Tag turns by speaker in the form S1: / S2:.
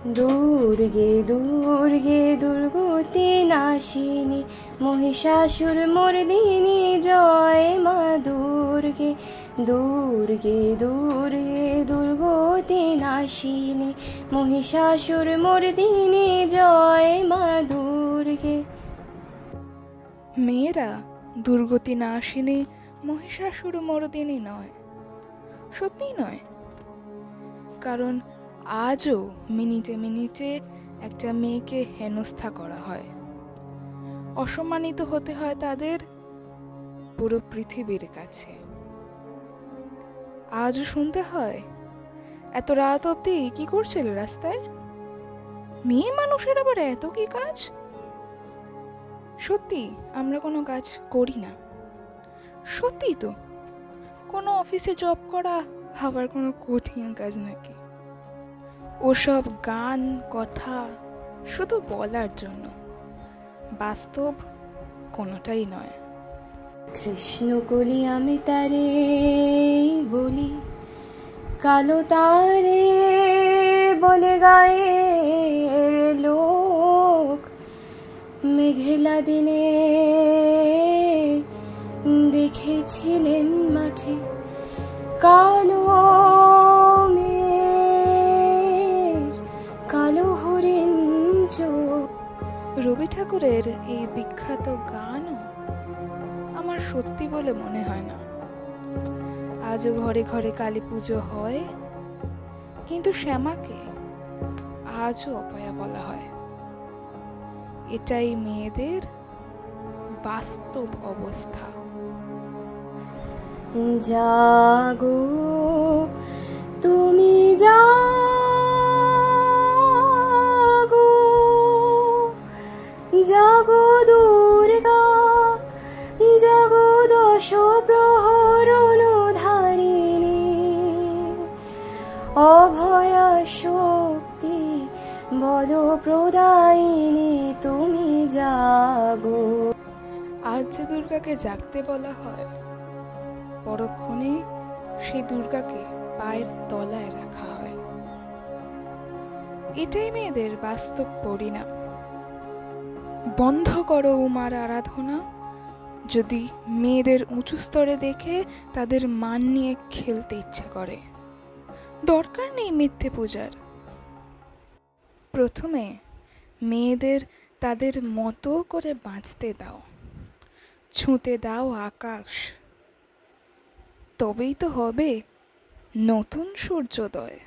S1: দুর্গে দুর্গে দুর্গতি নাশিনী মহিষাসুর মর্দিনী জয় মা দুর্গে। দুর্গে দুর্গে দুর্গতি নাশিনী মহিষাসুর মর্দিনী জয় মা দুর্গে।
S2: মেয়েরা দুর্গতি নাশিনী মহিষাসুর মর্দিনী নয়, সত্যিই নয়। কারণ আজও মিনিটে মিনিটে একটা মেয়েকে হেনস্থা করা হয়, অসম্মানিত হতে হয় তাদের পুরো পৃথিবীর কাছে। আজও শুনতে হয়, এত রাত অবধি কি করছিল রাস্তায়? মেয়ে মানুষের আবার এত কি কাজ? সত্যি আমরা কোনো কাজ করি না, সত্যি তো। কোনো অফিসে জব করা আবার কোনো কঠিন কাজ নাকি? ওসব গান কথা শুধু বলার জন্য, বাস্তব কোনোটাই নয়।
S1: কৃষ্ণকলি আমি তারে বলি, কালো তারে বলে গায়ের লোক। মেঘলা দিনে দেখেছিলেন মাঠে কালো মেঘ, কালো হরিণ চোখ।
S2: রবি ঠাকুরের এই বিখ্যাত গানও আমার সত্যি বলে মনে হয় না। আজও ঘরে ঘরে কালী পুজো হয়, কিন্তু শ্যামাকে আজও অপয়া বলা হয়। এটাই মেয়েদের বাস্তব অবস্থা।
S1: জাগো তুমি জাগো, জাগো দুর্গা, জাগো দশ প্রহরণ ধারিণী। অভয়া শক্তি বল প্রদায়িনী তুমি জাগো।
S2: আজ যে দুর্গাকে জাগতে বলা হয়, পরক্ষণে সেই দুর্গাকে পায়ের তলায় রাখা হয়। এটাই মেয়েদের বাস্তব পরিণাম। বন্ধ করো উমার আরাধনা যদি মেয়েদের উঁচু স্তরে দেখে তাদের মান নিয়ে খেলতে ইচ্ছে করে। দরকার নেই মিথ্যে পূজার। প্রথমে মেয়েদের তাদের মতো করে বাঁচতে দাও, ছুঁতে দাও আকাশ, তবেই তো হবে নতুন সূর্যোদয়।